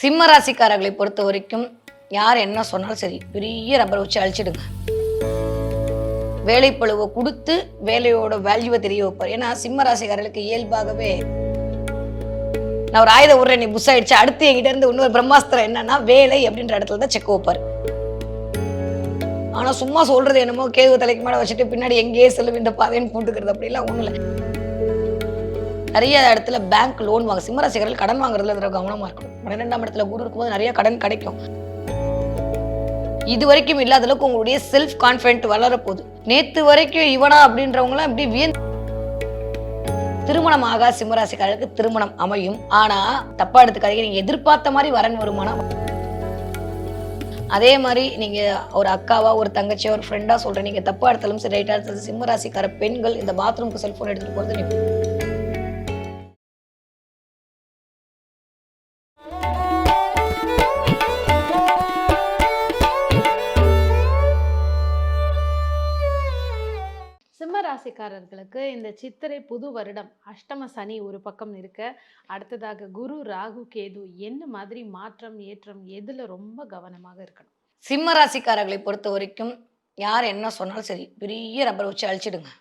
சிம்ம ராசிக்காரர்களை பொறுத்த வரைக்கும் யார் என்ன சொன்னாலும் சரி, பெரிய ரப்பர் வச்சு அழிச்சிடுங்க. வேலைப்பளுவை கொடுத்து வேலையோட வேல்யூவை தெரிய வைப்பார். ஏன்னா சிம்ம ராசிக்காரர்களுக்கு இயல்பாகவே நான் ஒரு ஆயுத விடுறேன், நீ புஷ் ஆயிடுச்சு, அடுத்து என்கிட்ட இருந்து இன்னொரு பிரம்மாஸ்திரம் என்னன்னா வேலை அப்படின்ற இடத்துல தான் செக் வைப்பார். ஆனா சும்மா சொல்றது என்னமோ கேது தலைக்கு மேல வச்சுட்டு பின்னாடி எங்கேயே செல்லும் இந்த பாதைன்னு போட்டுக்கிறது அப்படிலாம் ஒண்ணும் இல்லை. நிறைய இடத்துல பேங்க் லோன் வாங்க சிம்மராசிக்காரர்கள் கடன் வாங்குறதுல கவனமா இருக்கணும். 12ஆம் இடத்துல குரு இருக்கும்போது நிறைய கடன் கிடைக்கும். இது வரைக்கும் இல்லாத அளவுக்கு உங்களுடைய செல்ஃப் கான்பிடன்ட் வளரப்போகுது. நேத்து வரைக்கும் இவனா அப்படின்றவங்களாம் இப்படி திருமணம் ஆகா சிம்மராசிக்காரர்களுக்கு திருமணம் அமையும். ஆனா தப்பா எடுத்துக்காதீங்க, நீங்க எதிர்பார்த்த மாதிரி வரன் வருமானம். அதே மாதிரி நீங்க ஒரு அக்காவா ஒரு தங்கச்சியா ஒரு ஃப்ரெண்டா சொல்றேன், நீங்க தப்பா எடுத்தாலும் சரி ரைட்டா எடுத்தாலும் சிம்மராசிக்கார பெண்கள் இந்த பாத்ரூமுக்கு செல்போன் எடுத்துட்டு போறது சிம்ம ராசிக்காரர்களுக்கு இந்த சித்திரை புது வருடம் அஷ்டம சனி ஒரு பக்கம் இருக்க, அடுத்ததாக குரு ராகு கேது என்ன மாதிரி மாற்றம் ஏற்றம் எதுல ரொம்ப கவனமாக இருக்கணும்? சிம்ம ராசிக்காரர்களை பொறுத்த வரைக்கும் யார் என்ன சொன்னாலும் சரி, பெரிய ரப்பர் வச்சு அழிச்சிடுங்க.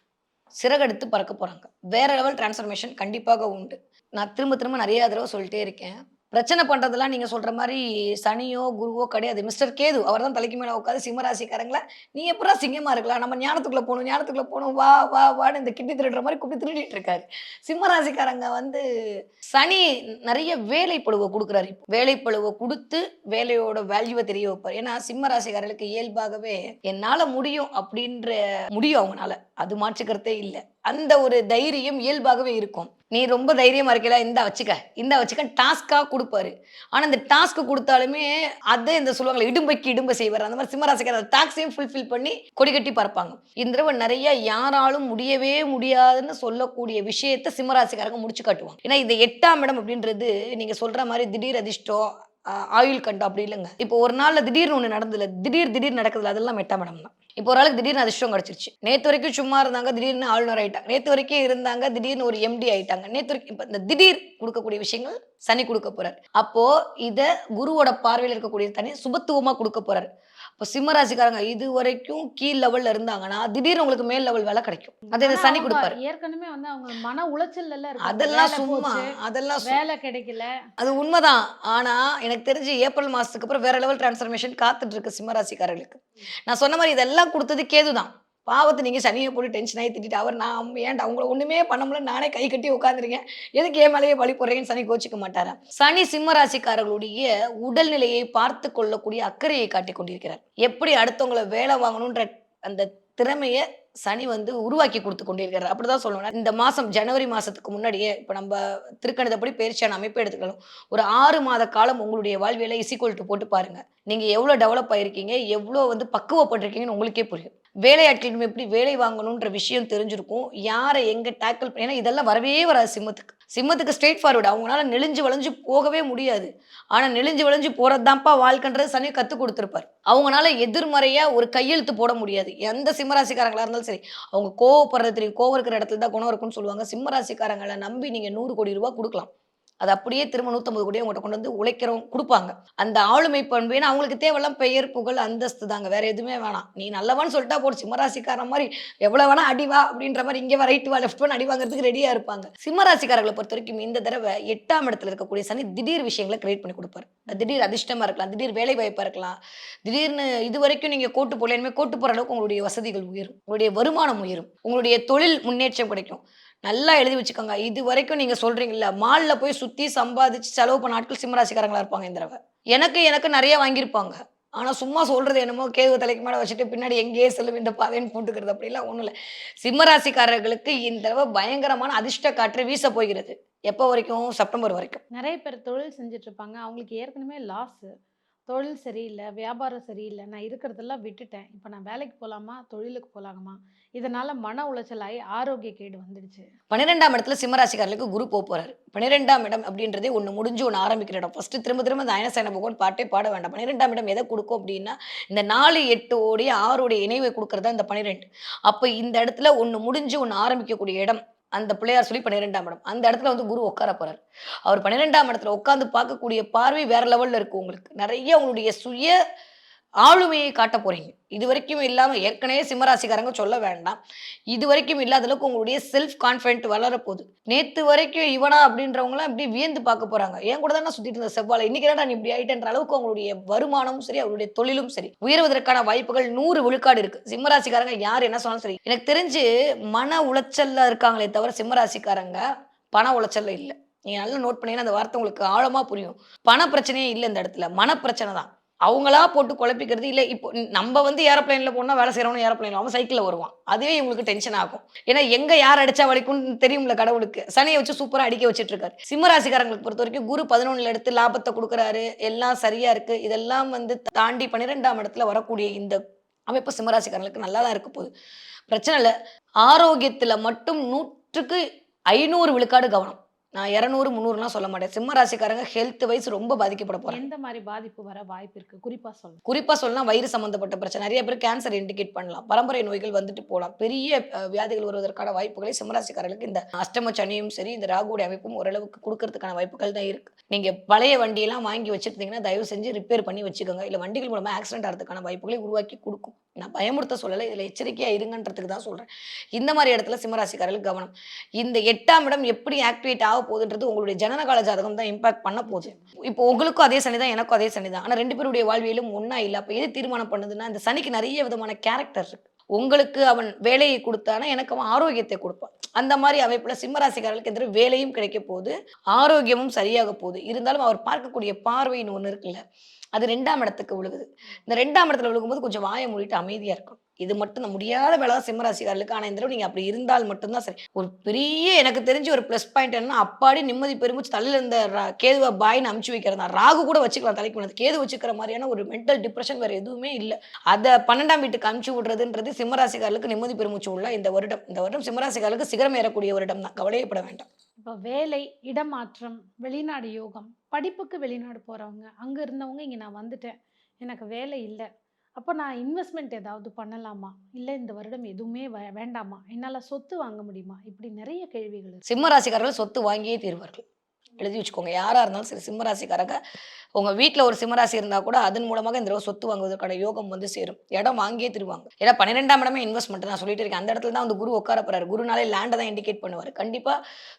சிறகெடுத்து பறக்க போறாங்க. வேற லெவல் டிரான்ஸ்ஃபர்மேஷன் கண்டிப்பாக உண்டு. நான் திரும்ப திரும்ப நிறைய தடவை சொல்லிட்டே இருக்கேன். பிரச்சனை பண்றதெல்லாம் நீங்க சொல்ற மாதிரி சனியோ குருவோ கிடையாது. மிஸ்டர் கேது அவர் தான் தலைக்கு மேல உட்காந்து சிம்மராசிக்காரங்கள நீ எப்படா சிங்கமா இருக்கலாம், நம்ம ஞானத்துக்குள்ள போகணும் வா வா வான்னு இந்த கிட்டி திருடுற மாதிரி கூப்பிட்டு திருடிட்டு இருக்காரு. சிம்மராசிக்காரங்க சனி நிறைய வேலைப்பளுவை கொடுக்குறாரு. வேலைப்பளுவை கொடுத்து வேலையோட வேல்யூவை தெரிய வைப்பார். ஏன்னா சிம்மராசிக்காரர்களுக்கு இயல்பாகவே என்னால முடியும் அப்படின்ற முடியும் அவங்களால, அது மாற்றுக்கிறதே இல்லை. அந்த ஒரு தைரியம் இயல்பாகவே இருக்கும். நீ ரொம்ப தைரியமா இருக்கல, இந்த வச்சுக்க டாஸ்கா கொடுப்பாரு. ஆனா இந்த டாஸ்க் கொடுத்தாலுமே அதை இந்த சொல்லுவாங்க இடும்பைக்கு இடும்பை செய்வார். அந்த மாதிரி சிம்மராசிக்கார டாஸ்கையும் ஃபுல்ஃபில் பண்ணி கொடி கட்டி பறப்பாங்க. இந்த தடவை நிறைய யாராலும் முடியவே முடியாதுன்னு சொல்லக்கூடிய விஷயத்த சிம்மராசிக்காரங்க முடிச்சு காட்டுவாங்க. ஏன்னா இது 8ஆம் இடம் அப்படின்றது நீங்க சொல்ற மாதிரி திடீர் அதிர்ஷ்டம் ஆயுள் கண்டம் அப்படி இல்லைங்க. இப்போ ஒரு நாள்ல திடீர்னு ஒண்ணு நடந்ததுல திடீர் நடக்குதுல அதெல்லாம் 8ஆம் இடம் தான். இப்போ ஒரு ஆளுக்கு திடீர்னு அதிர்ஷ்டம் கிடைச்சிருச்சு. நேத்து வரைக்கும் சும்மா இருந்தாங்க, திடீர்னு ஆளுநர் ஆயிட்டாங்க. நேத்து வரைக்கும் இருந்தாங்க, திடீர்னு ஒரு எம்டி ஆயிட்டாங்க. நேத்து வரைக்கும் இப்ப இந்த திடீர் கொடுக்கக்கூடிய விஷயங்கள் சனி கொடுக்க போறாரு. அப்போ இத குருவோட பார்வையில் இருக்கக்கூடிய தனி சுபத்துவமா கொடுக்க போறாரு. இப்போ சிம்மராசிக்காரங்க இது வரைக்கும் கீழ் லெவல்ல இருந்தாங்கன்னா திடீர்னு உங்களுக்கு மேல் லெவல் வேலை கிடைக்கும். அதை இந்த சனி கொடுப்பாரு. ஏற்கனவே அவங்க மன உளைச்சல் எல்லாம் இருக்கு. அதெல்லாம் சும்மா அதெல்லாம் வேலை கிடைக்கல, அது உண்மைதான். ஆனா எனக்கு தெரிஞ்சு ஏப்ரல் மாசத்துக்கு அப்புறம் வேற லெவல் டிரான்ஸ்ஃபர்மேஷன் காத்துட்டு இருக்கு சிம்மராசிக்காரர்களுக்கு. நான் சொன்ன மாதிரி இதெல்லாம் கொடுத்தது கேதுதான். பாவத்தை நீங்க சனியை போட்டு டென்ஷன் ஆகி திட்டிட்டு அவர் நான் ஏன்டா அவங்கள ஒண்ணுமே பண்ண முடியல, நானே கை கட்டி உட்காந்துருக்கேன், எதுக்கு ஏன் மேலேயே பழி போடுறீங்கன்னு சனி கோச்சிக்க மாட்டாரா? சனி சிம்மராசிக்காரர்களுடைய உடல்நிலையை பார்த்து கொள்ளக்கூடிய அக்கறையை காட்டி கொண்டிருக்கிறார். எப்படி அடுத்தவங்களை வேலை வாங்கணுன்ற அந்த திறமைய சனி உருவாக்கி கொடுத்து கொண்டிருக்கிறார். அப்படிதான் சொல்லணும். இந்த மாசம் ஜனவரி மாசத்துக்கு முன்னாடியே இப்ப நம்ம திருக்கணிதப்படி பயிற்சியான அமைப்பு எடுத்துக்கலாம். ஒரு 6 மாத காலம் உங்களுடைய வாழ்வியலை இசிக்கொல்ட்டு போட்டு பாருங்க. நீங்க எவ்வளவு டெவலப் ஆயிருக்கீங்க, எவ்வளவு பக்குவப்பட்டிருக்கீங்கன்னு உங்களுக்கே புரியும். வேலையாட்களிடம் எப்படி வேலை வாங்கணுன்ற விஷயம் தெரிஞ்சிருக்கும். யாரை எங்க டேக்கிள் ஏன்னா இதெல்லாம் வரவே வராது சிம்மத்துக்கு ஸ்ட்ரெயிட் ஃபார்வர்டு. அவங்களால நெளிஞ்சு வளைஞ்சு போகவே முடியாது. ஆனா நெளிஞ்சு வளைஞ்சு போறதுதான்ப்பா வாழ்க்கைன்றது சனி கத்து கொடுத்துருப்பாரு. அவங்களால எதிர்மறையா ஒரு கையெழுத்து போட முடியாது. எந்த சிம்மராசிக்காரங்களா இருந்தாலும் சரி, அவங்க கோவப்படுறது தெரியும். கோவம் இருக்கிற இடத்துல தான் குணம் இருக்குன்னு சொல்லுவாங்க. சிம்மராசிக்காரங்களை நம்பி நீங்க 100 கோடி ரூபாய் கொடுக்கலாம். அது அப்படியே திரும்ப 150 கோடியை உங்கள்கிட்ட கொண்டு உழைக்கிறவங்க கொடுப்பாங்க. அந்த ஆளுமை பண்பு. ஏன்னா அவங்களுக்கு தேவையெல்லாம் பெயர் புகழ் அந்தஸ்து தாங்க, வேற எதுவுமே வேணாம். நீ நல்லவான்னு சொல்லிட்டா போடு. சிம்மராசிக்காரன் மாதிரி எவ்வளவு வேணா அடிவா அப்படின்ற மாதிரி இங்கே ரைட் வா லெஃப்ட் வா அடி வாங்குறதுக்கு ரெடியா இருப்பாங்க. சிம்மராசிக்காரர்களை பொறுத்த வரைக்கும் இந்த தடவை 8ஆம் இடத்துல இருக்கக்கூடிய சனி திடீர் விஷயங்களை கிரியேட் பண்ணி கொடுப்பாரு. திடீர் அதிர்ஷ்டமா இருக்கலாம், திடீர் வேலை வாய்ப்பா இருக்கலாம். திடீர்னு இது வரைக்கும் நீங்க கோட்டு போல இனிமேல் கோட்டு போற அளவுக்கு உங்களுடைய வசதிகள் உயரும், உங்களுடைய வருமானம் உயரும், உங்களுடைய தொழில் முன்னேற்றம் கிடைக்கும். நல்லா எழுதி வச்சுக்கோங்க. இது வரைக்கும் நீங்க சொல்றீங்கல்ல மால்ல போய் சுத்தி சம்பாதிச்சு செலவு பண்ண ஆட்கள் சிம்மராசிக்காரங்களா இருப்பாங்க. இந்த தடவை எனக்கு நிறைய வாங்கியிருப்பாங்க. ஆனா சும்மா சொல்றது என்னமோ கேது தலைக்கு மேல வச்சுட்டு பின்னாடி எங்கேயே செல்லும் இந்த பாதைன்னு போட்டுக்கிறது அப்படிலாம் ஒண்ணும் இல்லை. சிம்மராசிக்காரர்களுக்கு இந்த தடவை பயங்கரமான அதிர்ஷ்ட காற்று வீச போகிறது. எப்போ வரைக்கும்? செப்டம்பர் வரைக்கும். நிறைய பேர் தொழில் செஞ்சுட்டு இருப்பாங்க, அவங்களுக்கு ஏற்கனவே லாஸ், தொழில் சரியில்லை, வியாபாரம் சரியில்லை, நான் இருக்கிறதெல்லாம் விட்டுட்டேன், இப்போ நான் வேலைக்கு போகலாமா தொழிலுக்கு போகலாமா, இதனால மன உளைச்சலாகி ஆரோக்கிய கேடு வந்துடுச்சு. 12ஆம் இடத்துல சிம்மராசிக்காரர்களுக்கு குரு போறாரு. 12ஆம் இடம் அப்படின்றதே ஒன்று முடிஞ்சு ஒன்று ஆரம்பிக்கிற இடம். ஃபர்ஸ்ட் திரும்ப திரும்ப இந்த அயனசேன பகவான் பாட்டே பாட வேண்டாம். 12ஆம் இடம் எதை கொடுக்கும் அப்படின்னா இந்த 4 8 6 இணைவை கொடுக்கறதா இந்த 12. அப்போ இந்த இடத்துல ஒன்று முடிஞ்சு ஒன்று ஆரம்பிக்கக்கூடிய இடம். அந்த பிள்ளையார் சொல்லி 12ஆம் இடம். அந்த இடத்துல வந்து குரு உட்கார போறாரு. அவர் 12ஆம் இடத்துல உட்கார்ந்து பார்க்கக்கூடிய பார்வை வேற லெவல்ல இருக்கு உங்களுக்கு. நெறைய உங்களுடைய சுய ஆளுமையை காட்டப் போறீங்க. இதுவரைக்கும் இல்லாம ஏற்கனவே சிம்மராசிக்காரங்க சொல்ல வேண்டாம். இதுவரைக்கும் இல்லாத அளவுக்கு உங்களுடைய செல்ஃப் கான்ஃபிடென்ட் வளரப்போது. நேத்து வரைக்கும் இவனா அப்படின்றவங்கலாம் அப்படியே வியந்து பார்க்க போறாங்க. என் கூட தான சுத்திட்டு இருந்த செவ்வாழை. இன்னைக்கு என்னடா நீ இப்படி ஆயிட்டன்ற அளவுக்கு உங்களுடைய வருமானமும் சரி, அவருடைய தொழிலும் சரி, உயர்வதற்கான வாய்ப்புகள் 100 விழுக்காடு இருக்கு. சிம்மராசிக்காரங்க யார் என்ன சொன்னாலும் சரி. எனக்கு தெரிஞ்சு மன உளைச்சல்ல இருக்காங்களே தவிர சிம்மராசிக்காரங்க பண உளைச்சல்ல இல்ல. நீங்க நல்லா நோட் பண்ணீங்கன்னா அந்த வார்த்தை உங்களுக்கு ஆழமா புரியும். பண பிரச்சனையே இல்ல இந்த இடத்துல. மனப்பிரச்சனை தான். அவங்களா போட்டு குழப்பிக்கிறது. இல்ல இப்போ நம்ம வந்து ஏரோப்ளேன்ல போனா வேலை செய்றவனும் ஏரோப்ளேன்ல அவன் சைக்கிள்ல வருவான். அதுவே இவங்களுக்கு டென்ஷன் ஆகும். ஏன்னா எங்க யார் அடிச்சா வலிக்கும்னு தெரியும்ல கடவுளுக்கு. சனிய வச்சு சூப்பரா அடிக்க வச்சுட்டு இருக்காரு. சிம்ம ராசிக்காரங்களுக்கு பொறுத்தவரைக்கும் குரு 11ல எடுத்து லாபத்த குடுக்குறாரு. எல்லாம் சரியா இருக்கு. இதெல்லாம் வந்து தாண்டி 12ஆம் இடத்துல வரக்கூடிய இந்த அமைப்பு சிம்ம ராசிக்காரங்களுக்கு நல்லா தான் இருக்க போகுது. பிரச்சனை இல்ல. ஆரோக்கியத்துல மட்டும் 100க்கு 500 விழுக்காடு கவனம். நான் 200, 300லாம் சொல்ல மாட்டேன். சிம்ம ராசிக்காரங்க ஹெல்த் வைஸ் ரொம்ப பாதிக்கப்பட போறாங்க. எந்த மாரி பாதிப்பு வர வாய்ப்பு இருக்கு? குறிப்பா சொல்லுங்க. குறிப்பா சொல்லணும்னா வயிறு சம்மந்தப்பட்ட பிரச்சனை. நெறைய பேர் கேன்சர் இண்டிகேட் பண்ணலாம். பரம்பரை நோய்கள் வந்துட்டு போலாம். பெரிய வியாதிகள் வருவதற்கான வாய்ப்புகளை சிம்மராசிக்காரர்களுக்கு இந்த அஷ்டம சனியும் சரி, இந்த ராகுவுடைய அமைப்பும் ஓரளவுக்கு குடுக்கறதுக்கான வாய்ப்புகள் தான் இருக்கு. நீங்க பழைய வண்டியெல்லாம் வாங்கி வச்சிருந்தீங்கன்னா, தயவு செஞ்சு ரிப்பேர் பண்ணி வச்சுக்கோங்க. இல்ல வண்டிகள் மூலமா ஆக்சிடென்ட் ஆறதுக்கான வாய்ப்புகளை உருவாக்கி குடுக்கும். நான் பயமுறுத்த சொல்லல. இதுல எச்சரிக்கையா இருங்கன்றதுக்கு தான் சொல்றேன். இந்த மாரி இடத்துல சிம்மராசிக்காரர்களுக்கு கவனம். இந்த 8ஆம் இடம் எப்படி ஆக்டிவேட் ஆக போகுதுன்றது உங்களுடைய ஜனனகால ஜாதகம் தான் இம்பாக்ட் பண்ண போகுது. இப்போ உங்களுக்கும் அதே சனி தான், எனக்கும் அதே சனி தான். ஆனா 2 பேருடைய வாழ்வியலும் ஒண்ணா இல்ல. அப்ப எது தீர்மானம் பண்ணுதுன்னா, இந்த சனிக்கு நெறைய விதமான கேரக்டர் இருக்கு. உங்களுக்கு அவன் வேலையை குடுத்தானா, எனக்கு அவன் ஆரோக்கியத்தை குடுப்பான். அந்த மாரி அமைப்புல சிம்ம ராசிக்காரர்களுக்கு இந்த வேலையும் கிடைக்க போகுது. ஆரோக்கியமும் சரியாக போகுது. இருந்தாலும் அவர் பார்க்கக்கூடிய பார்வைன்னு ஒண்ணு இருக்குல்ல. அது 2ஆம் இடத்துக்கு விழுகுது. இந்த 2ஆம் இடத்துல விழுகும்போது கொஞ்சம் வாய மூடிட்டு அமைதியா இருக்கணும். இது மட்டும் தான் முடியாத வேலை தான் சிம்ம ராசிக்காரர்களுக்கு. ஆனா இந்த தடவ நீங்க அப்படி இருந்தால் மட்டும் தான் சரி. ஒரு பெரிய எனக்கு தெரிஞ்சு ஒரு பிளஸ் பாயிண்ட் என்னன்னா, அப்பாடி நிம்மதி பெருமூச்சு தலையில இருந்த கேதுவ பாய்ன்னு அமுச்சு வைக்கிறது தான். ராகு கூட வச்சுக்கலாம் தலைக்கு மேல. கேது வச்சுக்கிற மாரியான ஒரு மென்டல் டிப்ரஷன் வேற எதுவுமே இல்ல. அத 12ஆம் வீட்டுக்கு அமுச்சு விடுறதுன்றது சிம்ம ராசிக்காரர்களுக்கு நிம்மதி பெருமூச்சு உள்ள இந்த வருடம். இந்த வருடம் சிம்ம ராசிக்காரர்களுக்கு சிகரம் ஏறக்கூடிய வருடம் தான். கவலையே பட வேண்டாம். இப்ப வேலை, இடமாற்றம், வெளிநாடு யோகம், படிப்புக்கு வெளிநாடு போறவங்க, அங்க இருந்தவங்க இங்க நான் வந்துட்டேன். எனக்கு வேலை இல்ல. அப்ப நான் இன்வெஸ்ட்மென்ட் ஏதாவது பண்ணலாமா? இல்ல இந்த வருடம் எதுவுமே வேண்டாமா? என்னால சொத்து வாங்க முடியுமா? இப்படி நெறைய கேள்விகள் இருக்கு. சிம்ம ராசிக்காரர்கள் சொத்து வாங்கியே தீருவார்கள். எழுதி வச்சுக்கோங்க. யாரா இருந்தாலும் சரி சிம்ம ராசிக்காரங்க, உங்க வீட்ல ஒரு சிம்ம ராசி இருந்தா கூட அதன் மூலமாக இந்த தடவ சொத்து வாங்குவதற்கான யோகம் வந்து சேரும். இடம் வாங்கியே தருவாங்க. ஏன்னா 12ஆம் இடமே இன்வெஸ்ட்மென்ட் நான் சொல்லிட்டு இருக்கேன். அந்த இடத்துல தான் வந்து குரு உட்கார போறாரு. குருனாலே லேண்ட தான் இண்டிகேட் பண்ணுவாரு. கண்டிப்பா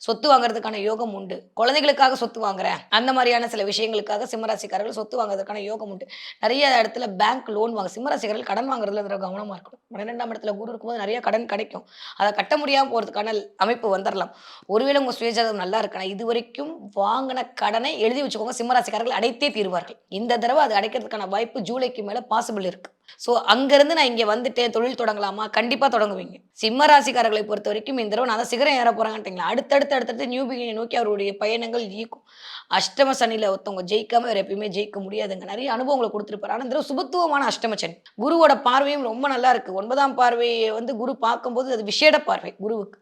சொத்து வாங்குறதுக்கான யோகம் உண்டு. குழந்தைகளுக்காக சொத்து வாங்குறேன். அந்த மாரியான சில விஷயங்களுக்காக சிம்ம ராசிக்காரர்கள் சொத்து வாங்குறதுக்கான யோகம் உண்டு. நெறைய இடத்துல பேங்க் லோன் வாங்க சிம்ம ராசிக்காரர்கள் கடன் வாங்குறதுல இந்த கவனமா இருக்கணும். 12ஆம் இடத்துல குரு இருக்கும்போது நெறைய கடன் கிடைக்கும். அத கட்ட முடியாம போறதுக்கான அமைப்பு வந்துரலாம். ஒருவேளை உங்க சுயஜாதகம் நல்லா இருக்குன்னா, இதுவரைக்கும் வாங்குன கடனை எழுதி வச்சுக்கோங்க. சிம்ம ராசிக்காரர்கள் அடைத்தே தீருவார்கள். இந்த தடவ அது அடைக்கிறதுக்கான வாய்ப்பு ஜூலைக்கு மேல பாசிபிள் இருக்கு. சோ அங்கிருந்து நான் இங்க வந்துட்டேன், தொழில் தொடங்கலாமா? கண்டிப்பா தொடங்குவீங்க. சிம்ம ராசிக்காரர்களை பொறுத்தவரைக்கும் இந்த தடவ நான் தான் சிகரம் ஏற போறாங்கன்ட்டீங்களா, அடுத்தடுத்து நியூ பிகினிங் நோக்கி அவருடைய பயணங்கள் ஈக்கும். அஷ்டம சனியில ஒருத்தவங்க ஜெயிக்காம வேற எப்பயுமே ஜெயிக்க முடியாதுங்க. நெறைய அனுபவங்கள குடுத்திருப்பாரு. ஆனா இந்த தடவ சுபத்துவமான அஷ்டம சனி. குருவோட பார்வையும் ரொம்ப நல்லா இருக்கு. 9ஆம் பார்வைய வந்து குரு பார்க்கும்போது அது விசேட பார்வை குருவுக்கு.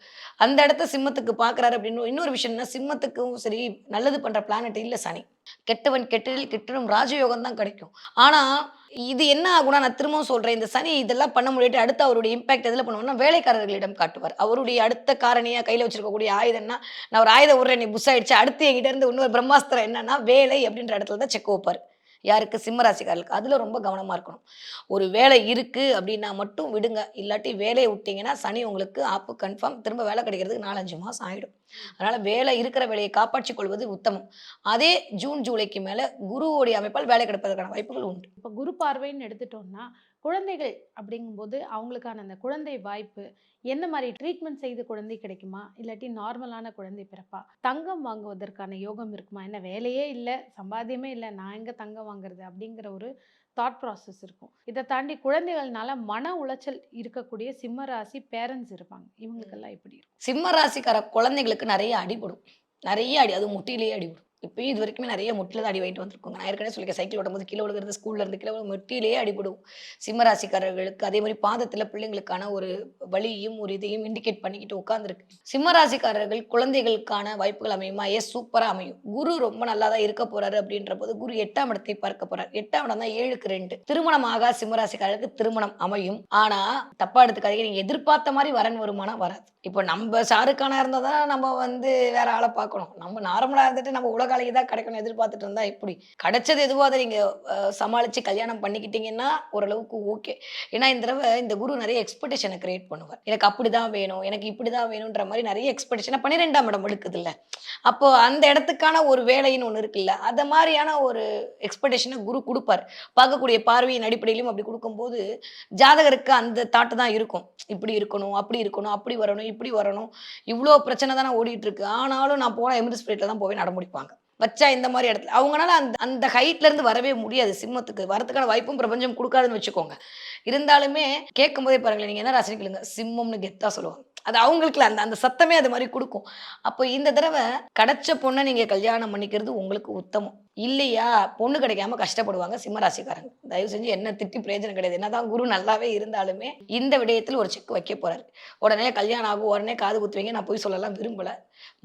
அந்த இடத்த சிம்மத்துக்கு பார்க்குறாரு அப்படின்னு இன்னொரு விஷயம் என்ன, சிம்மத்துக்கும் சரி நல்லது பண்ற பிளானட் இல்ல சனி. கெட்டவன் கெட்டதில் கெட்டிடும் ராஜயோகம் தான் கிடைக்கும். ஆனா இது என்ன ஆகும்னா, நான் திரும்பவும் சொல்றேன். இந்த சனி இதெல்லாம் பண்ண முடியாட்டி அடுத்து அவருடைய இம்பாக்ட் எதுல பண்ணுவார்னா, வேலைக்காரர்களிடம் காட்டுவார். அவருடைய அடுத்த காரணியா கையில வச்சிருக்கக்கூடிய ஆயுதம்னா, நான் ஒரு ஆயுதம் விடுறேன் நீ புஷ் ஆயிடுச்சு. அடுத்து என்கிட்ட இருந்து இன்னொரு பிரம்மாஸ்திரம் என்னன்னா, வேலை அப்படின்ற இடத்துல தான் செக் வைப்பாரு. யாருக்கு? சிம்ம ராசிக்காரர்களுக்கு. அதுல ரொம்ப கவனமா இருக்கணும். ஒரு வேலை இருக்கு அப்படின்னா மட்டும் விடுங்க. இல்லாட்டி வேலைய விட்டீங்கன்னா, சனி உங்களுக்கு ஆப்பு கன்ஃபார்ம். திரும்ப வேலை கிடைக்கிறதுக்கு 4, 5 மாசம் ஆயிடும். அதனால வேலை இருக்கிற வேலையை காப்பாற்றிக் கொள்வது உத்தமம். அதே ஜூன், ஜூலைக்கு மேல குருவுடைய அமைப்பால் வேலை கிடைப்பதற்கான வாய்ப்புகள் உண்டு. இப்ப குரு பார்வைன்னு எடுத்துட்டோம்னா, குழந்தைகள் அப்படிங்கும்போது அவங்களுக்கான அந்த குழந்தை வாய்ப்பு, எந்த மாரி ட்ரீட்மெண்ட் செய்து குழந்தை கிடைக்குமா? இல்லாட்டி நார்மலான குழந்தை பிறப்பா? தங்கம் வாங்குவதற்கான யோகம் இருக்குமா? என்ன வேலையே இல்ல, சம்பாத்தியமே இல்ல, நான் எங்க தங்கம் வாங்குறது? அப்படிங்கிற ஒரு தாட் ப்ராசஸ் இருக்கும். இத தாண்டி குழந்தைகள்னால மன உளைச்சல் இருக்கக்கூடிய சிம்ம ராசி பேரண்ட்ஸ் இருப்பாங்க. இவங்களுக்கெல்லாம் எப்படி இருக்கும்? சிம்ம ராசிக்கார குழந்தைகளுக்கு நெறைய அடிபடும். நெறைய அடி. அதுவும் முட்டியிலேயே அடிபடும். இப்பயும் இது வரைக்குமே நிறைய முட்டில தான் அடி வாங்கிட்டு வந்திருக்கோங்க. நான் ஏற்கனவே சொல்லியிருக்கேன், சைக்கிள் ஓட்டும்போது கீழ விழுகுறது, ஸ்கூல்ல இருந்து கீழ விழும், முட்டியிலேயே அடிபடும். சிம்ம ராசிக்காரர்களுக்கு அதே மாரி பாதத்தில பிள்ளைங்களுக்கான ஒரு வலியும், ஒரு இதையும் இண்டிகேட் பண்ணிக்கிட்டு உட்கார்ந்திருக்கு. சிம்ம ராசிக்காரர்கள் குழந்தைகளுக்கான வாய்ப்புகள் அமையுமா? எஸ், சூப்பரா அமையும். குரு ரொம்ப நல்லா தான் இருக்க போறாரு அப்படின்றபோது, குரு 8ஆம் இடத்தை பார்க்க போறார். 8ஆம் இடம் தான் 7க்கு 2. திருமணம் ஆகா சிம்ம ராசிக்காரர்களுக்கு திருமணம் அமையும். ஆனா, தப்பா எடுத்துக்காதீங்க. நீங்க எதிர்பார்த்த மாரி வரன் வருமானம் வராது. இப்போ நம்ப ஷாருக் கானா இருந்தா தான் நம்ம வந்து வேற ஆள பார்க்கணும். நம்ம நார்மலா இருந்துட்டு நம்ம உலக அழகி தான் கிடைக்கணும்னு எதிர்பார்த்துட்டு இருந்தா எப்படி? கிடைச்சது எதுவோ அத நீங்க சமாளிச்சு கல்யாணம் பண்ணிக்கிட்டீங்கன்னா, ஓரளவுக்கு ஓகே. ஏன்னா இந்த தடவ இந்த குரு நெறைய எக்ஸ்பெக்டேஷன கிரியேட் பண்ணுவார். எனக்கு அப்படிதான் வேணும், எனக்கு இப்படிதான் வேணுன்ற மாரி நெறைய எக்ஸ்பெக்டேஷன 12ஆம் இடம் எடுக்குதுல்ல. அப்போ அந்த இடத்துக்கான ஒரு வேலைன்னு ஒண்ணு இருக்குல்ல. அத மாரியான ஒரு எக்ஸ்பெக்டேஷன குரு குடுப்பார். பார்க்கக்கூடிய பார்வையின் அடிப்படையிலும் அப்படி குடுக்கும்போது, ஜாதகருக்கு அந்த தாட் தான் இருக்கும். இப்படி இருக்கணும், அப்படி இருக்கணும், அப்படி வரணும், இப்படி வரணும். இவ்ளோ பிரச்சனை தானே ஓடிட்டு இருக்கு. ஆனாலும் நான் போனா எமிரேட்ஸ் ஃப்ளைட்ல தான் போவேன் அடம்பிடிப்பாங்க. வச்சா இந்த மாரி இடத்துல அவங்கனால அந்த அந்த ஹைட்ல இருந்து வரவே முடியாது சிம்மத்துக்கு. வரதுக்கான வாய்ப்பும் பிரபஞ்சம் குடுக்காதுன்னு வச்சுக்கோங்க. இருந்தாலுமே கேட்கும்போதே பாருங்களேன், நீங்க என்ன ராசின்னு கேளுங்க. சிம்மம்னு கெத்தா சொல்லுவாங்க. அது அவங்களுக்குல அந்த அந்த சத்தமே அது மாரி குடுக்கும். அப்போ இந்த தடவ கிடைச்ச பொண்ண நீங்க கல்யாணம் பண்ணிக்கிறது உங்களுக்கு உத்தமம். இல்லையா, பொண்ணு கிடைக்காம கஷ்டப்படுவாங்க சிம்ம ராசிக்காரங்க. தயவு செஞ்சு என்ன திட்டி பிரயோஜனம் கிடையாது. என்னதான் குரு நல்லாவே இருந்தாலுமே, இந்த விடயத்துல ஒரு செக் வைக்க போறாரு. உடனே கல்யாணம் ஆகும், உடனே காது குத்துவீங்க. நான் பொய் சொல்லலாம் விரும்பல.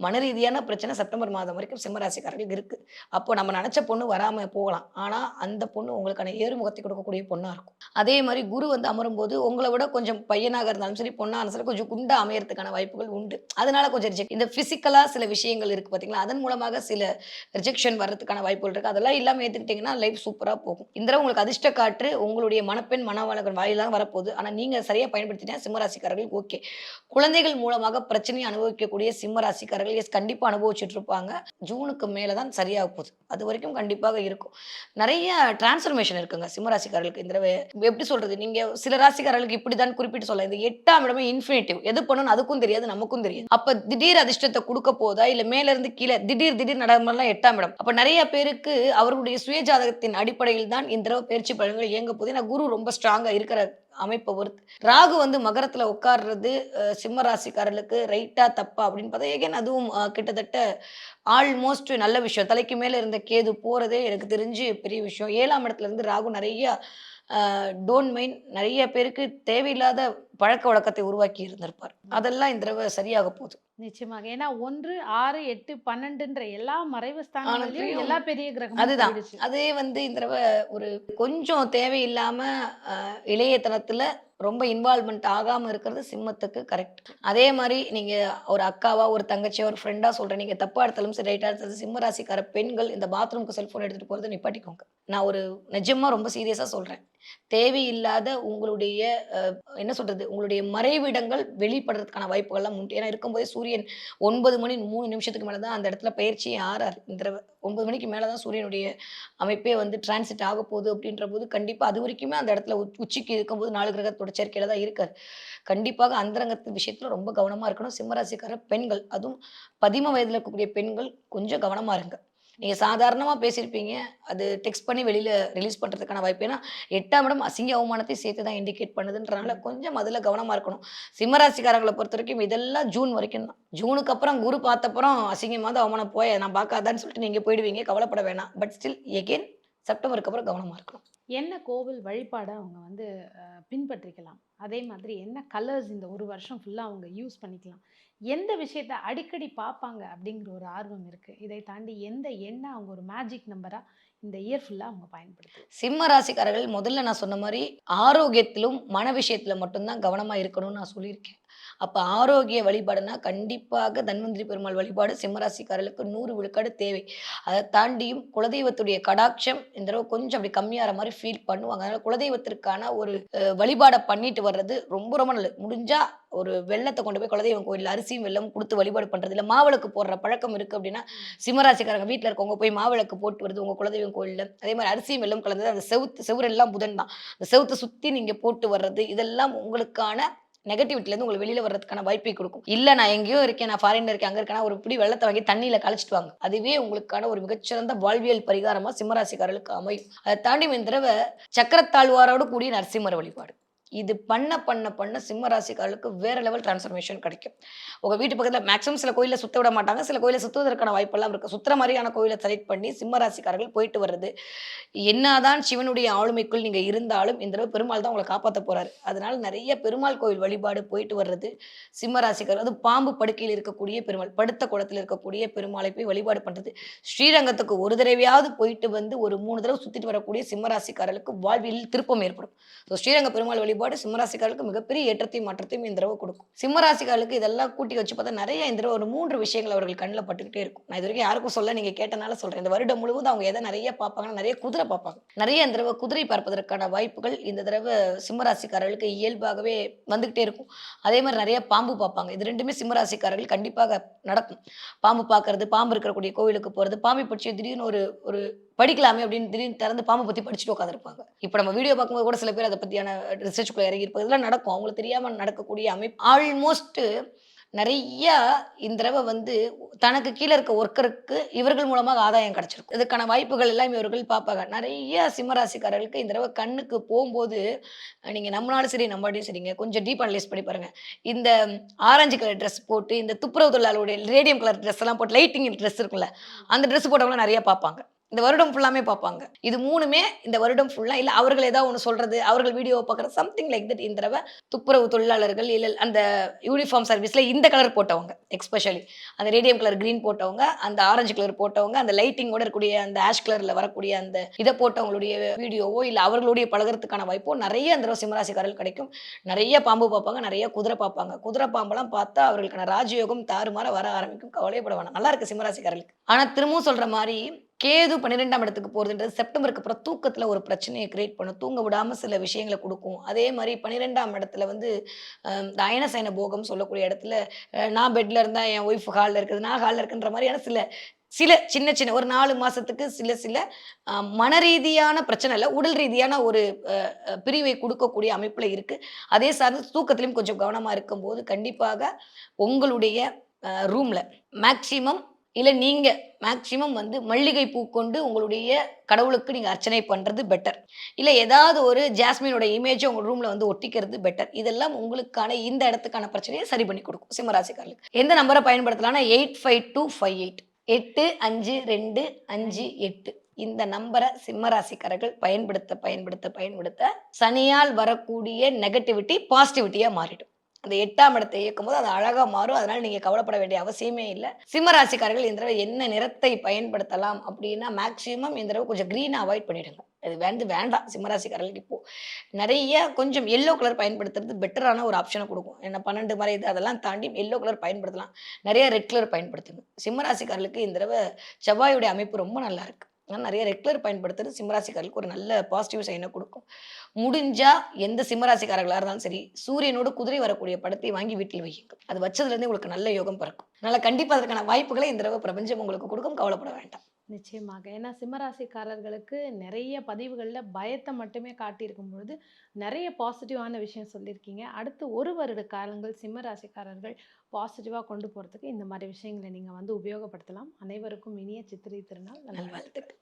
மன ரீதியான பிரச்சனை செப்டம்பர் மாதம் வரைக்கும் சிம்ம ராசிக்காரர்களுக்கு இருக்கு. அப்போ நம்ம நெனச்ச பொண்ணு வராம போகலாம். ஆனா, அந்த பொண்ணு உங்களுக்கான ஏறுமுகத்தை கொடுக்கக்கூடிய பொண்ணா இருக்கும். அதே மாரி குரு வந்து அமரும்போது, உங்கள விட கொஞ்சம் பையனாக இருந்தாலும் சரி, பொண்ணா இருந்தாலும் சரி, கொஞ்சம் குண்டா அமையறதுக்கான வாய்ப்புகள் உண்டு. அதனால கொஞ்சம் ரிஜெக்ட் இந்த பிசிக்கலா சில விஷயங்கள் இருக்கு பார்த்தீங்களா? அதன் மூலமாக சில ரிஜெக்ஷன் வர்றதுக்கான வாய்ப்புகள் இருக்கு. அதெல்லாம் இல்லாம ஏத்துக்கிட்டீங்கன்னா, லைஃப் சூப்பரா போகும். இந்த தடவ உங்களுக்கு அதிர்ஷ்ட காற்று உங்களுடைய மணப்பெண், மணவாளன் வாயில தான் வரப்போது. ஆனா, நீங்க சரியா பயன்படுத்திட்டா சிம்ம ராசிக்காரர்களுக்கு ஓகே. குழந்தைகள் மூலமாக பிரச்சனையை அனுபவிக்கக்கூடிய சிம்ம ராசிக்காரர்கள் எஸ் கண்டிப்பா அனுபவிச்சுட்டு இருப்பாங்க. ஜூனுக்கு மேல தான் சரியாக போகுது. அதுவரைக்கும் கண்டிப்பாக இருக்கும். நெறைய டிரான்ஸ்ஃபர்மேஷன் இருக்குங்க சிம்ம ராசிக்காரர்களுக்கு. இந்த தடவ எப்படி சொல்றது? நீங்க சில ராசிக்காரர்களுக்கு இப்படிதான் குறிப்பிட்டு சொல்லலாம். இந்த 8ஆம் இடமே இன்ஃபினிட்டிவ். எது பண்ணணும்னு அதுக்கும் தெரியாது, நமக்கும் தெரியாது. அப்ப திடீர் அதிர்ஷ்டத்த குடுக்க போதா? இல்ல மேல இருந்து கீழ திடீர் நடக்கிறதெல்லாம் 8ஆம் இடம். அப்ப நெறைய பேருக்கு அவர்களுடைய சுய ஜாதகத்தின் அடிப்படையில் தான் இந்த தடவ பெயர்ச்சி பலன்கள் இயங்க போகுது. ஏன்னா குரு ரொம்ப ஸ்ட்ராங்கா இருக்கிற அமைப்ப பொறுத்து. ராகு வந்து மகரத்துல உட்கார்றது சிம்ம ராசிக்காரர்களுக்கு ரைட்டா, தப்பா அப்படின்னு பார்த்தா, எகைன் அதுவும் கிட்டத்தட்ட ஆல்மோஸ்ட் நல்ல விஷயம். தலைக்கு மேல இருந்த கேது போறதே எனக்கு தெரிஞ்சு பெரிய விஷயம். 7ஆம் இடத்துல இருந்து ராகு நெறைய டோன்ட் மைண்ட் நெறைய பேருக்கு தேவையில்லாத பழக்கவழக்கத்தை உருவாக்கி இருந்திருப்பார். அதெல்லாம் இந்த தடவ சரியாக போகுது. நிச்சயமாக. ஏன்னா 1, 6, 8, 12ன்ற எல்லா மறைவு ஸ்தானங்கள்லயும் ஆனப்பயும் எல்லா பெரிய கிரகமும் அதுதான். போயிடுச்சு. அதே வந்து இந்த தடவ ஒரு கொஞ்சம் தேவையில்லாம அ இளையத்தனத்துல ரொம்ப இன்வால்வ்மென்ட் ஆகாம இருக்கிறது சிம்மத்துக்கு கரெக்ட். அதே மாரி நீங்க ஒரு அக்காவா, ஒரு தங்கச்சியா, ஒரு ஃப்ரெண்டா சொல்றேன். நீங்க தப்பா எடுத்தாலும் சரி, ரைட்டா எடுத்தாலும் சரி, சிம்ம ராசிக்கார பெண்கள் இந்த பாத்ரூம்க்கு செல்ஃபோன் எடுத்துட்டு போறத நிப்பாட்டிக்கோங்க. நான் ஒரு நிஜமா ரொம்ப சீரியஸா சொல்றேன். தேவையில்லாத உங்களுடைய அ என்ன சொல்றது? உங்களுடைய மறைவிடங்கள் வெளிப்படுறதுக்கான வாய்ப்புகள்லாம் உண்டு. ஏன்னா இருக்கும்போதே சூரியன் 9 மணி 3 நிமிஷத்துக்கு மேல தான் அந்த இடத்துல பெயர்ச்சியே ஆறாரு. இந்த தடவ 9 மணிக்கு மேல தான் சூரியனுடைய அமைப்பே வந்து டிரான்சிட் ஆகப்போகுது அப்படின்றபோது, கண்டிப்பா அதுவரைக்குமே அந்த இடத்துல உச்சிக்கு இருக்கும்போது 4 கிரகத்தோட சேர்க்கையில தான் இருக்காரு. கண்டிப்பாக அந்தரங்கத்து விஷயத்துல ரொம்ப கவனமா இருக்கணும். சிம்ம ராசிக்கார பெண்கள், அதுவும் பதிம வயதில இருக்கக்கூடிய பெண்கள் கொஞ்சம் கவனமா இருங்க. நீங்க சாதாரணமா பேசியிருப்பீங்க. அது டெக்ஸ்ட் பண்ணி வெளியில ரிலீஸ் பண்றதுக்கான வாய்ப்பு. ஏன்னா 8ஆம் இடம் அசிங்க, அவமானத்தையும் சேர்த்து தான் இண்டிகேட் பண்ணுதுன்றனால கொஞ்சம் அதுல கவனமா இருக்கணும். சிம்ம ராசிக்காரங்கள பொறுத்தவரைக்கும் இதெல்லாம் ஜூன் வரைக்கும் தான். ஜூனுக்கு அப்புறம் குரு பார்த்தப்புறம் அசிங்கமாவது, அவமானம் போய் நான் பார்க்காதான்னு சொல்லிட்டு நீங்க போயிடுவீங்க. கவலைப்பட வேணாம். பட் ஸ்டில் எகெயின் செப்டம்பருக்கு அப்புறம் கவனமா இருக்கணும். என்ன கோவில் வழிபாட அவங்க வந்து பின்பற்றிக்கலாம்? அதே மாதிரி என்ன கலர்ஸ் இந்த 1 வருஷம் ஃபுல்லா அவங்க யூஸ் பண்ணிக்கலாம்? எந்த விஷயத்த அடிக்கடி பார்ப்பாங்க அப்படிங்கிற ஒரு ஆர்வம் இருக்கு. இதை தாண்டி எந்த எண்ண அவங்க ஒரு மேஜிக் நம்பரா இந்த இயர் ஃபுல்லா அவங்க பயன்படுத்தலாம்? சிம்ம ராசிக்காரர்கள் முதல்ல நான் சொன்ன மாரி ஆரோக்கியத்திலும், மன விஷயத்துல மட்டும் தான் கவனமா இருக்கணும்னு நான் சொல்லியிருக்கேன். அப்ப ஆரோக்கிய வழிபாடுனா கண்டிப்பாக தன்வந்திரி பெருமாள் வழிபாடு சிம்ம ராசிக்காரர்களுக்கு 100 விழுக்காடு தேவை. அத தாண்டியும் குலதெய்வத்துடைய கடாட்சம் இந்த தடவ கொஞ்சம் அப்படி கம்மியாற மாரி ஃபீல் பண்ணுவாங்க. அதனால குலதெய்வத்திற்கான ஒரு வழிபாட பண்ணிட்டு வர்றது ரொம்ப ரொம்ப நல்லது. முடிஞ்சா ஒரு வெல்லத்த கொண்டு போய் குலதெய்வம் கோயில்ல அரிசியும், வெல்லமும் குடுத்து வழிபாடு பண்றது. இல்ல மாவிளக்கு போடுற பழக்கம் இருக்கு அப்படின்னா, சிம்ம ராசிக்காரங்க வீட்ல இருக்கவங்க போய் மாவிளக்கு போட்டு வருது உங்க குலதெய்வம் கோயில்ல. அதே மாரி அரிசியும், வெல்லமும் கலந்தது அந்த செவுரெல்லாம் புதன் தான். அந்த செவுத்த சுத்தி நீங்க போட்டு வர்றது, இதெல்லாம் உங்களுக்கான நெகட்டிவிட்டிலேருந்து உங்களுக்கு வெளியில வர்றதுக்கான வாய்ப்பை குடுக்கும். இல்ல நான் எங்கேயோ இருக்கேன், நான் ஃபாரின்ல இருக்கேன், அங்க இருக்கேன்னா ஒரு பிடி வெல்லத்த வாங்கி தண்ணீல கலச்சிட்டு வாங்க. அதுவே உங்களுக்கான ஒரு மிகச்சிறந்த வாழ்வியல் பரிகாரமா சிம்ம ராசிக்காரர்களுக்கு அமையும். அத தாண்டி இந்த தடவ சக்கரத்தாழ்வாரோடு கூடிய நரசிம்மர் வழிபாடு. இது பண்ண சிம்ம ராசிக்காரர்களுக்கு வேற லெவல் டிரான்ஸ்ஃபர்மேஷன் கிடைக்கும். உங்க வீட்டு பக்கத்துல மேக்ஸிமம் சில கோயில்ல சுத்த விட மாட்டாங்க. சில கோயில்ல சுத்துவதற்கான வாய்ப்பெல்லாம் இருக்கு. சுத்துற மாரியான கோயில செலக்ட் பண்ணி சிம்ம ராசிக்காரர்கள் போயிட்டு வர்றது. என்னதான் சிவனுடைய ஆளுமைக்குள் நீங்க இருந்தாலும், இந்த தடவ பெருமாள் தான் உங்கள காப்பாத்தப் போறாரு. அதனால நெறைய பெருமாள் கோயில் வழிபாடு போயிட்டு வர்றது, சிம்ம ராசிக்காரர் அதுவும் பாம்பு படுக்கையில் இருக்கக்கூடிய பெருமாள், படுத்த கோலத்துல இருக்கக்கூடிய பெருமாளை போய் வழிபாடு பண்றது. ஸ்ரீரங்கத்துக்கு ஒரு தடவையாவது போயிட்டு வந்து ஒரு 3 தடவ சுத்திட்டு வரக்கூடிய சிம்ம ராசிக்காரர்களுக்கு வாழ்வியலில் திருப்பம் ஏற்படும். ஸ்ரீரங்க பெருமாள் வழிபாடு சிம்மராசிக்காரர்களுக்கு மிகப்பெரிய ஏற்றத்தையும் மாற்றத்தையும் இந்த தடவை கொடுக்கும். சிம்மராசிக்காரர்களுக்கு இதெல்லாம் கூட்டி வச்சு பார்த்தா நிறைய இந்த தடவை ஒரு 3 விஷயங்கள் அவர்கள் கண்ணில் பட்டுக்கிட்டே இருக்கும். நான் இது வரைக்கும் யாருக்கும் சொல்ல நீங்க கேட்டனால சொல்றேன். இந்த வருடம் முழுவதும் அவங்க எதை நிறைய பார்ப்பாங்கன்னா நிறைய குதிரை பார்ப்பாங்க. நிறைய இந்த தடவை குதிரை பார்ப்பதற்கான வாய்ப்புகள் இந்த தடவை சிம்மராசிக்காரர்களுக்கு இயல்பாகவே வந்துகிட்டே இருக்கும். அதே மாதிரி நிறைய பாம்பு பார்ப்பாங்க. இது ரெண்டுமே சிம்மராசிக்காரர்கள் கண்டிப்பாக நடக்கும். பாம்பு பார்க்கறது, பாம்பு இருக்கக்கூடிய கோவிலுக்கு போறது, பாம்பை பற்றி திடீர்னு ஒரு ஒரு படிக்கலாமே அப்படின்னு திடீர்னு திறந்து பாம்பை பத்தி படிச்சுட்டு உட்காந்துருப்பாங்க. இப்ப நம்ம வீடியோ பார்க்கும்போது கூட சில பேர் அதை பத்தியான ரிசர்ச்குள்ள இறங்கி இருப்பது இதெல்லாம் நடக்கும். அவங்களுக்கு தெரியாம நடக்கக்கூடிய அமைப்பு. ஆல்மோஸ்ட் நெறைய இந்த தடவ வந்து தனக்கு கீழ இருக்க ஒர்க்கருக்கு இவர்கள் மூலமாக ஆதாயம் கிடைச்சிருக்கும். இதுக்கான வாய்ப்புகள் எல்லாம் இவர்கள் பார்ப்பாங்க. நெறைய சிம்மராசிக்காரர்களுக்கு இந்த தடவ கண்ணுக்கு போம்போது, நீங்க நம்புனாலும் சரி, நம்பாட்டியும் சரிங்க. கொஞ்சம் டீப் அனலைஸ் பண்ணி பாருங்க. இந்த ஆரஞ்சு கலர் ட்ரெஸ் போட்டு, இந்த துப்புரவு தொழிலாளருடைய ரேடியம் கலர் ட்ரெஸ் எல்லாம் போட்டு லைட்டிங் ட்ரெஸ் இருக்குல்ல, அந்த ட்ரெஸ் போட்டவங்கள நெறைய பார்ப்பாங்க. இந்த வருடம் ஃபுல்லாமே பார்ப்பாங்க. இது 3மே இந்த வருடம் ஃபுல்லா இல்ல அவர்கள் ஏதாவது ஒண்ணு சொல்றது, அவர்கள் வீடியோவ பார்க்குறது சம்திங் லைக் தட் இந்த தடவ துப்புரவு தொழிலாளர்கள் இல்ல அந்த யூனிஃபார்ம் சர்வீஸ்ல இந்த கலர் போட்டவங்க எஸ்பெஷலி அந்த ரேடியம் கலர் கிரீன் போட்டவங்க, அந்த ஆரஞ்சு கலர் போட்டவங்க, அந்த லைட்டிங்கோட இருக்கக்கூடிய அந்த ஆஷ் கலர்ல வரக்கூடிய அந்த இத போட்டவங்களுடைய வீடியோவோ இல்ல அவர்களுடைய பழகுறதுக்கான வாய்ப்போ நெறைய இந்த தடவ சிம்மராசிக்காரர்கள் கிடைக்கும். நெறைய பாம்பு பார்ப்பாங்க, நெறைய குதிரை பார்ப்பாங்க. குதிரை பாம்பெல்லாம் பார்த்தா அவர்களுக்கான ராஜயோகம் தாறுமாறா வர ஆரம்பிக்கும். கவலையப்பட வேணாம். நல்லா இருக்கு சிம்மராசிக்காரர்களுக்கு. ஆனா திரும்பவும் சொல்ற மாரி கேது 12ஆம் இடத்துக்கு போறதுன்றது செப்டம்பருக்கு அப்புறம் தூக்கத்துல ஒரு பிரச்சனைய கிரியேட் பண்ணும். தூங்க விடாம சில விஷயங்கள குடுக்கும். அதே மாரி 12ஆம் இடத்துல வந்து இந்த அயன சயன போகம் சொல்லக்கூடிய இடத்துல நான் பெட்ல இருந்தா என் ஒய்ஃப் ஹால்ல இருக்குது. நான் ஹால்ல இருக்கேன்ற மாரியான சில சில சின்ன சின்ன ஒரு 4 மாசத்துக்கு சில சில மனரீதியான பிரச்சனை இல்ல. உடல் ரீதியான ஒரு அ அ பிரிவை குடுக்கக்கூடிய அமைப்புல இருக்கு. அதே சார்ந்து தூக்கத்திலயும் கொஞ்சம் கவனமா இருக்கும்போது, கண்டிப்பாக உங்களுடைய ரூம்ல மேக்ஸிமம் இல்ல நீங்க மேக்ஸிமம் வந்து மல்லிகை பூ கொண்டு உங்களுடைய கடவுளுக்கு நீங்க அர்ச்சனை பண்றது பெட்டர். இல்ல ஏதாவது ஒரு ஜாஸ்மினோட இமேஜ உங்க ரூம்ல வந்து ஒட்டிக்கிறது பெட்டர். இதெல்லாம் உங்களுக்கான இந்த இடத்துக்கான பிரச்சனைய சரி பண்ணி குடுக்கும் சிம்மராசிக்காரர்களுக்கு. எந்த நம்பர பயன்படுத்தலாம்னா 852258 852258 இந்த நம்பர சிம்மராசிக்காரர்கள் பயன்படுத்த சனியால் வரக்கூடிய நெகட்டிவிட்டி பாசிட்டிவிட்டியா மாறிடும். அந்த 8ஆம் இடத்தை இயக்கும்போது அது அழகா மாறும். அதனால நீங்க கவலைப்பட வேண்டிய அவசியமே இல்ல. சிம்ம ராசிக்காரர்கள் இந்த தடவ என்ன நிறத்தை பயன்படுத்தலாம் அப்டின்னா, மேக்ஸிமம் இந்த தடவ கொஞ்சம் கிரீன அவாய்ட் பண்ணிடுங்க. அது வேண்டாம் சிம்ம ராசிக்காரர்களுக்கு இப்போ. நெறைய கொஞ்சம் எல்லோ கலர் பயன்படுத்துறது பெட்டரான ஒரு ஆப்ஷன குடுக்கும். ஏன்னா 12 மறை இது அதெல்லாம் தாண்டி எல்லோ கலர் பயன்படுத்தலாம். நெறைய ரெட் கலர் பயன்படுத்துங்க. சிம்ம ராசிக்காரர்களுக்கு இந்த தடவ செவ்வாயுடைய அமைப்பு ரொம்ப நல்லா இருக்கு. ஆனா நெறைய ரெட் கலர் பயன்படுத்துறது சிம்மராசிக்காரர்களுக்கு ஒரு நல்ல பாசிட்டிவ் சைன குடுக்கும். முடிஞ்சா எந்த சிம்மராசிக்காரர்களா இருந்தாலும் சரி, சூரியனோடு குதிரை வரக்கூடிய படத்தை வாங்கி வீட்டில் வையுங்கள். அது வச்சதுலேருந்தே உங்களுக்கு நல்ல யோகம் பிறக்கும். அதனால கண்டிப்பா அதற்கான வாய்ப்புகளை இந்த தடவ பிரபஞ்சம் உங்களுக்கு குடுக்கும். கவலைப்பட வேண்டாம். நிச்சயமாக. ஏன்னா சிம்மராசிக்காரர்களுக்கு நெறைய பதிவுகள்ல பயத்த மட்டுமே காட்டியிருக்கும் பொழுது, நெறைய பாசிட்டிவான விஷயம் சொல்லியிருக்கீங்க. அடுத்து 1 வருட காலங்கள் சிம்மராசிக்காரர்கள் பாசிட்டிவா கொண்டு போறதுக்கு இந்த மாரி விஷயங்கள நீங்க வந்து உபயோகப்படுத்தலாம். அனைவருக்கும் இனிய சித்திரை திருநாள் நல்வாழ்த்துக்கள். நல்வாழ்த்துக்கள்.